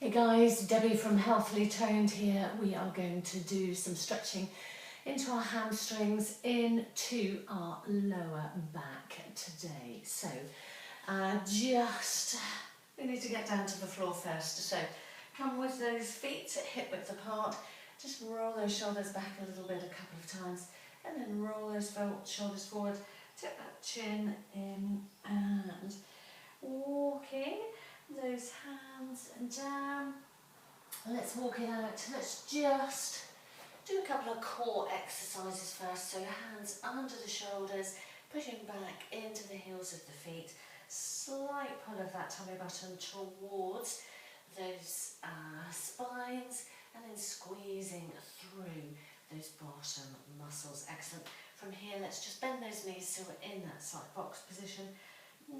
Hey guys, Debbie from Healthily Toned here. We are going to do some stretching into our hamstrings, into our lower back today. So we need to get down to the floor first. So come with those feet hip width apart. Just roll those shoulders back a little bit a couple of times and then roll those shoulders forward. Tip that chin in and walking those hands down. Let's walk it out. Let's just do a couple of core exercises first. So hands under the shoulders, pushing back into the heels of the feet. Slight pull of that tummy button towards those spines and then squeezing through those bottom muscles. Excellent. From here, let's just bend those knees so we're in that side box position.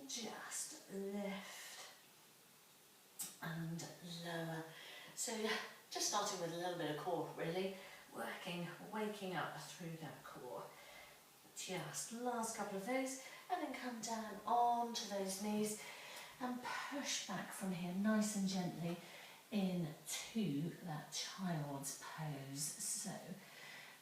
Just lift and lower. So just starting with a little bit of core, really. Waking up through that core. Just last couple of those, and then come down onto those knees and push back from here nice and gently into that child's pose. So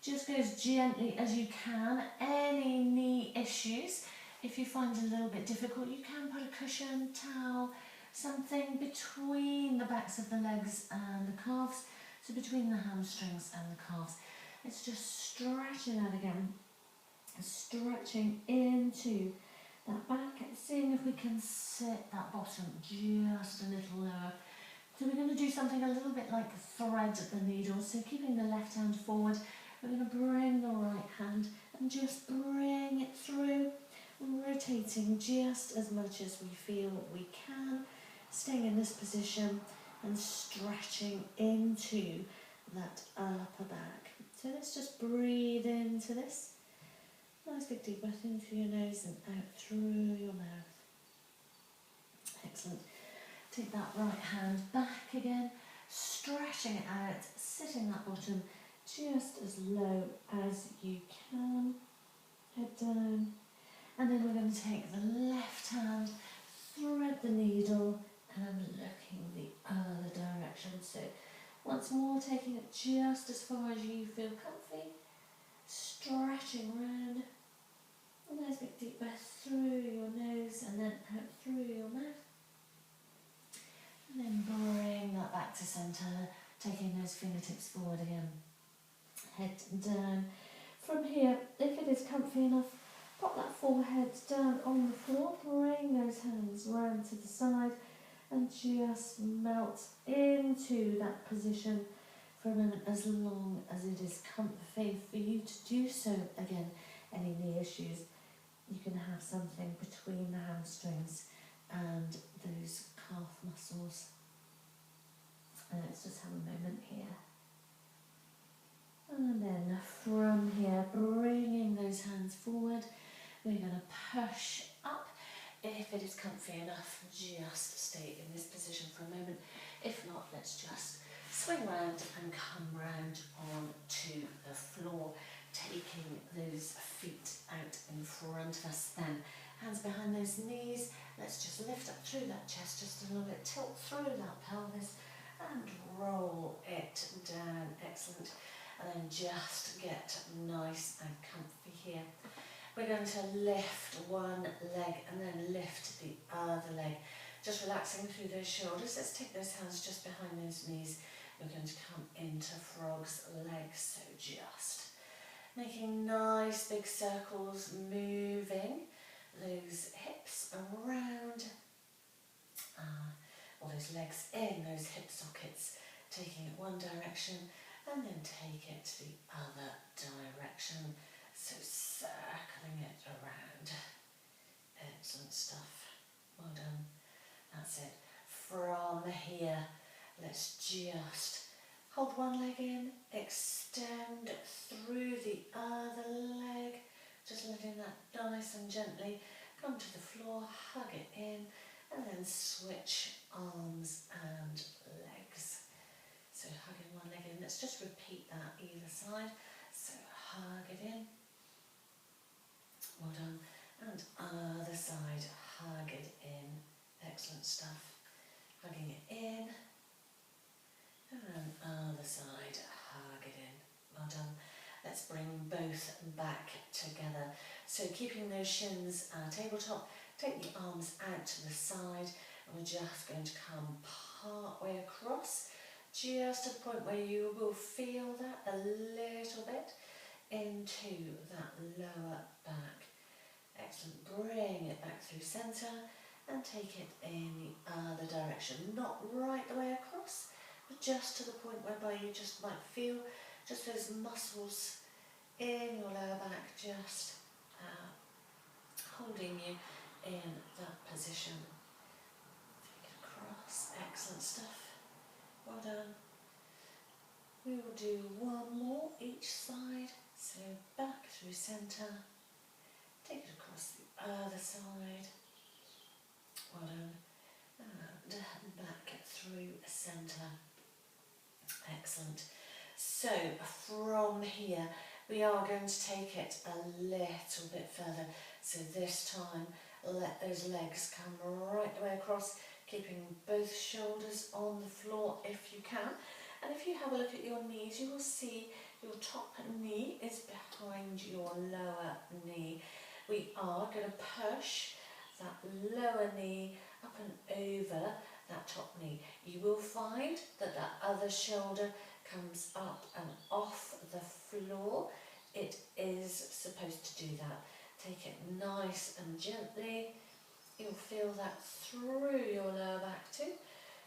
just go as gently as you can. Any knee issues, if you find it a little bit difficult, you can put a cushion, towel, something between the backs of the legs and the calves, so between the hamstrings and the calves. It's just stretching out again, stretching into that back, seeing if we can sit that bottom just a little lower. So we're going to do something a little bit like thread the needle, so keeping the left hand forward, we're going to bring the right hand and just bring it through, rotating just as much as we feel we can, staying in this position and stretching into that upper back. So let's just breathe into this. Nice big deep breath in through your nose and out through your mouth. Excellent. Take that right hand back again, stretching it out, sitting that bottom just as low as you can. Head down. And then we're going to take the left hand, thread the needle and looking the other direction. So once more, taking it just as far as you feel comfy, stretching round. A nice big deep breath through your nose and then out through your mouth. And then bring that back to centre, taking those fingertips forward again. Head down. From here, if it is comfy enough, pop that forehead down on the floor, bring those hands round to the side and just melt into that position for a moment, as long as it is comfy for you to do so. Again, any knee issues, you can have something between the hamstrings and those calf muscles. And let's just have a moment here. And then from here, bringing those hands forward, we're going to push up. If it is comfy enough, just stay in this position for a moment. If not, let's just swing round and come round onto the floor, taking those feet out in front of us. Then hands behind those knees. Let's just lift up through that chest just a little bit, tilt through that pelvis and roll it down. Excellent. And then just get nice and comfy here. We're going to lift one leg and then lift the other leg. Just relaxing through those shoulders. Let's take those hands just behind those knees. We're going to come into frog's legs. So just making nice big circles, moving those hips around. All those legs in those hip sockets, taking it one direction and then take it to the other direction. So circling it around. Excellent stuff. Well done. That's it. From here, let's just hold one leg in, extend through the other leg, just letting that nice and gently come to the floor, hug it in, and then switch arms and legs. So hugging one leg in, let's just repeat that either side. So hug it in. Well done. And other side, hug it in. Excellent stuff. Hugging it in And other side, hug it in. Well done. Let's bring both back together. So keeping those shins tabletop, take the arms out to the side, and we're just going to come part way across, just to the point where you will feel that a little bit into that lower back. Excellent. Bring it back through centre and take it in the other direction. Not right the way across, but just to the point whereby you just might feel just those muscles in your lower back just holding you in that position. Take it across. Excellent stuff. Well done. We will do one more each side. So back through centre. Take it across the other side. Well done. And back through centre. Excellent. So from here we are going to take it a little bit further. So this time let those legs come right the way across, keeping both shoulders on the floor if you can. And if you have a look at your knees, you will see your top knee is behind your lower knee. We are going to push that lower knee up and over that top knee. You will find that that other shoulder comes up and off the floor. It is supposed to do that. Take it nice and gently. You'll feel that through your lower back too.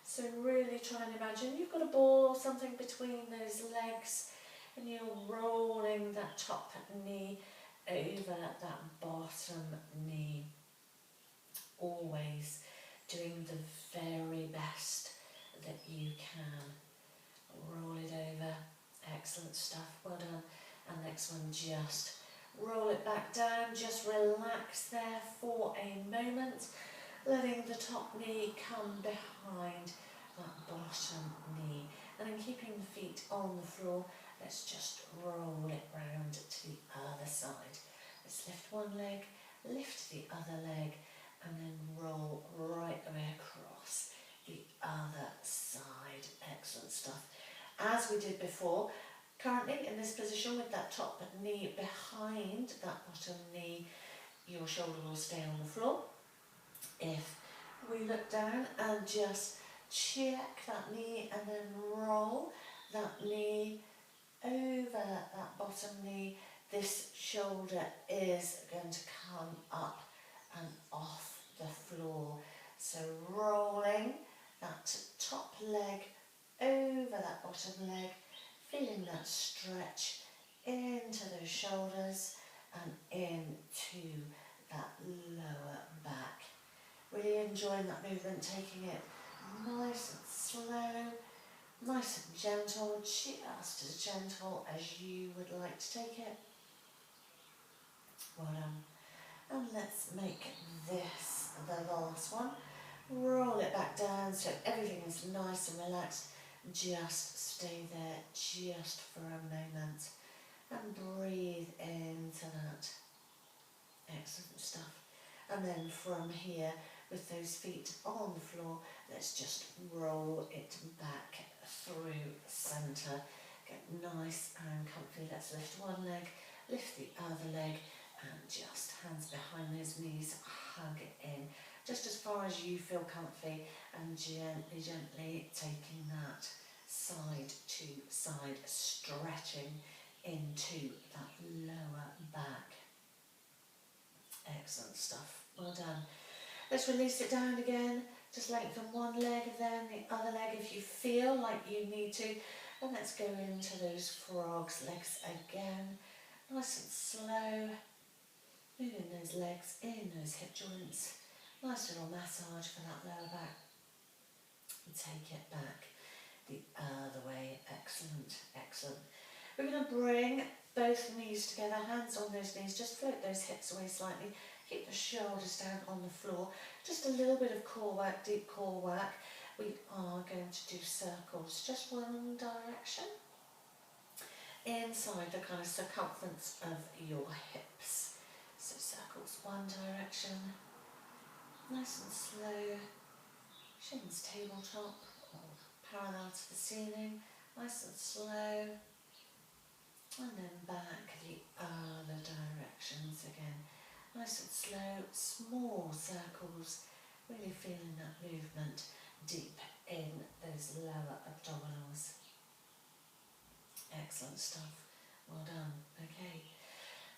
So really try and imagine you've got a ball or something between those legs and you're rolling that top knee over that bottom knee. Always doing the very best that you can. Roll it over. Excellent stuff. Well done. And next one, just roll it back down. Just relax there for a moment, letting the top knee come behind that bottom knee. And then keeping the feet on the floor, let's just roll it round to the other side. Let's lift one leg, lift the other leg, and then roll right the way across the other side. Excellent stuff. As we did before, currently in this position with that top knee behind that bottom knee, your shoulder will stay on the floor. If we look down and just check that knee and then roll that knee over that bottom knee, this shoulder is going to come up and off the floor. So rolling that top leg over that bottom leg, feeling that stretch into those shoulders and into that lower back. Really enjoying that movement, taking it nice and slow, nice and gentle, just as gentle as you would like to take it. Well done. And let's make this the last one. Roll it back down so everything is nice and relaxed. Just stay there just for a moment and breathe into that. Excellent stuff. And then from here, with those feet on the floor, let's just roll it back through centre. Get nice and comfy. Let's lift one leg, lift the other leg, and just hands behind those knees, hug it in, just as far as you feel comfy, and gently, gently taking that side to side, stretching into that lower back. Excellent stuff. Well done. Let's release it down again. Just lengthen one leg, then the other leg if you feel like you need to. And let's go into those frogs legs again. Nice and slow. Moving those legs in, those hip joints. Nice little massage for that lower back. And take it back the other way. Excellent, excellent. We're going to bring both knees together, hands on those knees. Just float those hips away slightly. Keep the shoulders down on the floor. Just a little bit of core work, deep core work. We are going to do circles, just one direction. Inside the kind of circumference of your hips. So circles one direction. Nice and slow. Shins tabletop or parallel to the ceiling, nice and slow, and then back the other directions again. Nice and slow, small circles, really feeling that movement deep in those lower abdominals. Excellent stuff, well done. Okay,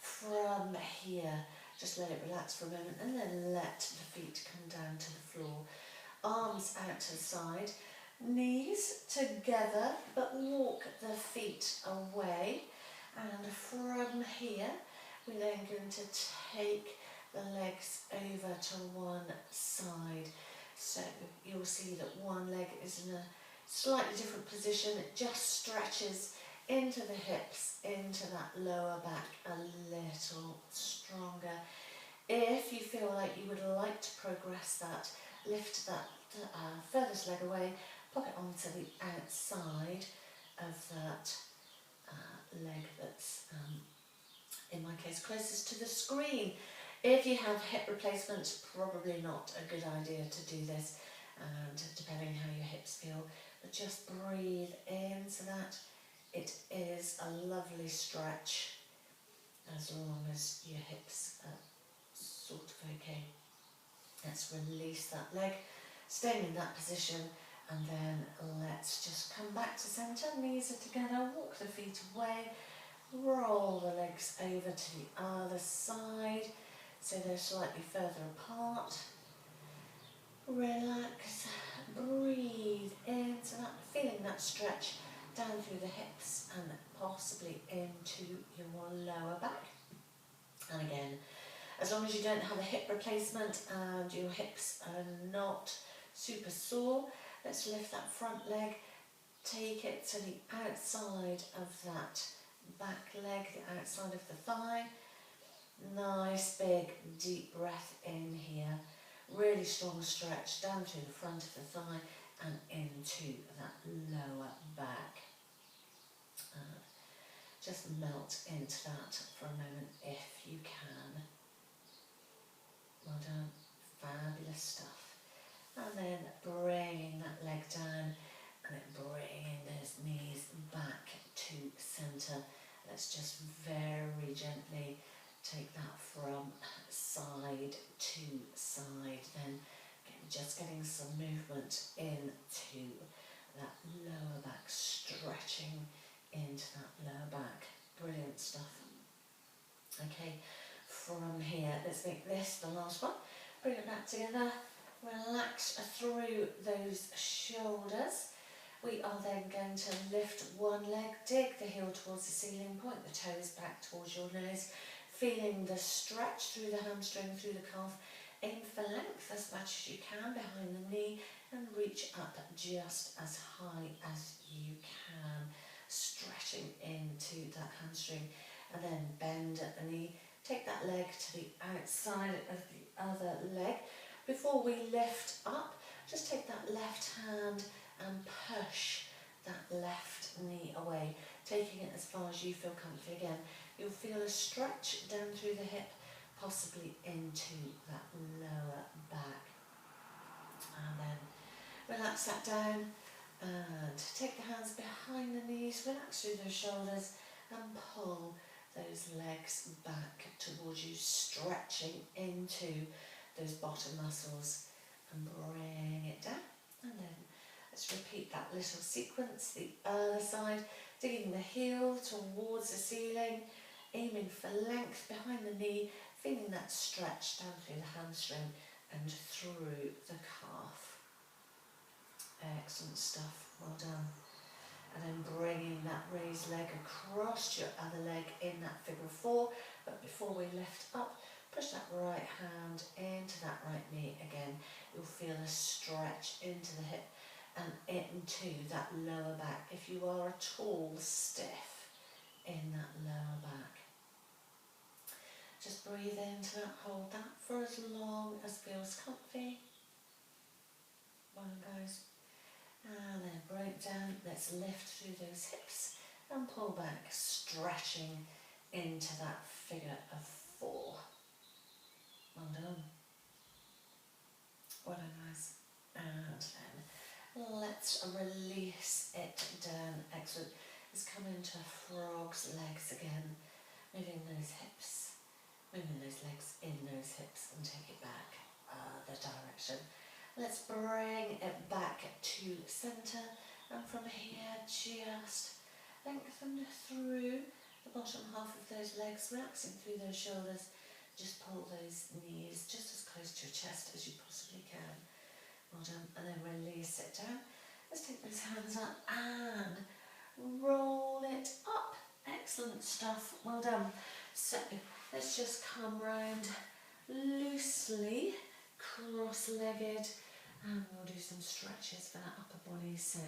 from here, just let it relax for a moment and then let the feet come down to the floor. Arms out to the side, knees together, but walk the feet away. And from here, we're then going to take the legs over to one side. So you'll see that one leg is in a slightly different position. It just stretches into the hips, into that lower back a little stronger. If you feel like you would like to progress that, lift that furthest leg away, pop it onto the outside of that leg that's, in my case, closest to the screen. If you have hip replacement, probably not a good idea to do this, and depending how your hips feel, but just breathe into that. It is a lovely stretch as long as your hips are sort of okay. Let's release that leg, staying in that position, and then let's just come back to centre. Knees are together, walk the feet away, roll the legs over to the other side so they're slightly further apart. Relax, breathe into that, feeling that stretch down through the hips and possibly into your lower back. And again, as long as you don't have a hip replacement and your hips are not super sore, let's lift that front leg, take it to the outside of that back leg, the outside of the thigh. Nice big deep breath in here, really strong stretch down through the front of the thigh and into that lower back. Just melt into that for a moment if you can. Well done, fabulous stuff. And then bringing that leg down and then bringing those knees back to centre. Let's just very gently take that from side to side, then just getting some movement into that lower back, stretching into that lower back. Brilliant stuff. Okay, from here, let's make this the last one. Bring it back together, relax through those shoulders. We are then going to lift one leg, dig the heel towards the ceiling, point the toes back towards your nose, feeling the stretch through the hamstring, through the calf. Aim for length as much as you can behind the knee and reach up just as high as you can, stretching into that hamstring, and then bend at the knee. Take that leg to the outside of the other leg. Before we lift up, just take that left hand and push that left knee away, taking it as far as you feel comfy. Again, you'll feel a stretch down through the hip, possibly into that lower back. And then relax that down and take the hands behind the knees, relax through those shoulders and pull those legs back towards you, stretching into those bottom muscles and bring it down. And then let's repeat that little sequence, the other side, digging the heel towards the ceiling, aiming for length behind the knee, feeling that stretch down through the hamstring and through the calf. Excellent stuff, well done. And then bringing that raised leg across your other leg in that figure of four. But before we lift up, push that right hand into that right knee again. You'll feel a stretch into the hip and into that lower back. If you are at all stiff in that lower back, just breathe into that, hold that for as long as feels comfy. Well done, guys. And then break down, let's lift through those hips and pull back, stretching into that figure of four. Well done. Well done, guys. And then let's let's release it down. Excellent. Let's come into frog's legs again. Moving those hips, moving those legs in those hips and take it back the direction. Let's bring it back to centre, and from here just lengthen through the bottom half of those legs, relaxing through those shoulders. Just pull those knees just as close to your chest as you possibly can. Well done. And then release it down. Let's take those hands up and roll it up. Excellent stuff. Well done. So let's just come round loosely, cross-legged, and we'll do some stretches for that upper body. So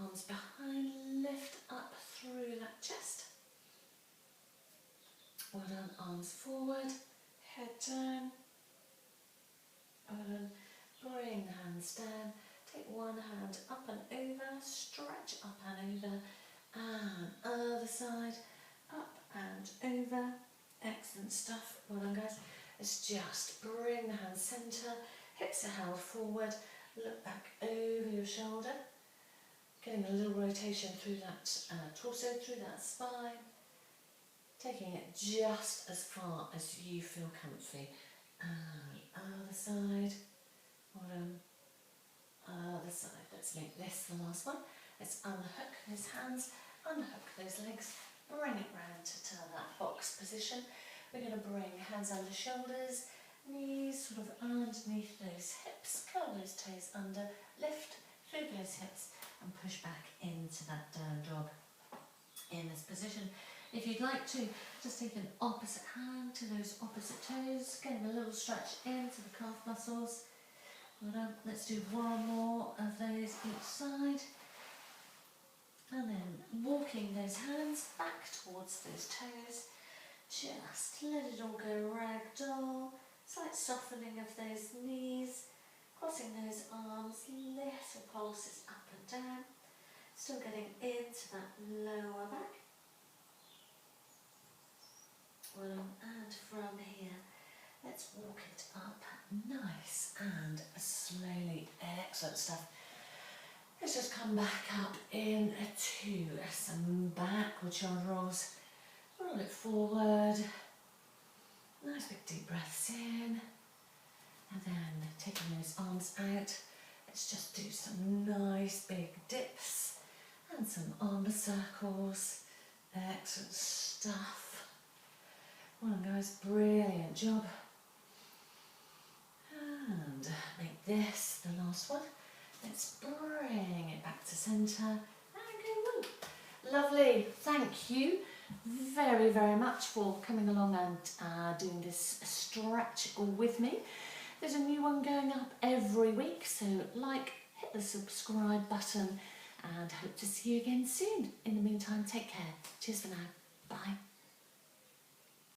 arms behind, lift up through that chest. Well done. Arms forward, head down. Well done. Bring the hands down. Take one hand up and over, stretch up and over, and other side, up and over. Excellent stuff. Well done, guys. Let's just bring the hands centre, hips are held forward, look back over your shoulder, getting a little rotation through that torso, through that spine, taking it just as far as you feel comfy. And other side. Well done. Other side. Let's make this the last one. Let's unhook those hands, unhook those legs, bring it round to that box position. We're going to bring hands under shoulders, knees sort of underneath those hips, curl those toes under, lift through those hips and push back into that down dog in this position. If you'd like to, just take an opposite hand to those opposite toes, getting a little stretch into the calf muscles. Let's do one more of those each side. And then walking those hands back towards those toes. Just let it all go ragdoll. Slight softening of those knees. Crossing those arms, little pulses up and down. Still getting into that lower back. And from here, let's walk it up nice and slowly. Excellent stuff. Let's just come back up into some backward shoulder rolls. Roll it forward. Nice big deep breaths in. And then taking those arms out, let's just do some nice big dips and some arm circles. Excellent stuff. Well done, guys, brilliant job. And make this the last one. Let's bring it back to centre and go woo. Lovely, thank you very, very much for coming along and doing this stretch with me. There's a new one going up every week, so hit the subscribe button and hope to see you again soon. In the meantime, take care. Cheers for now. Bye.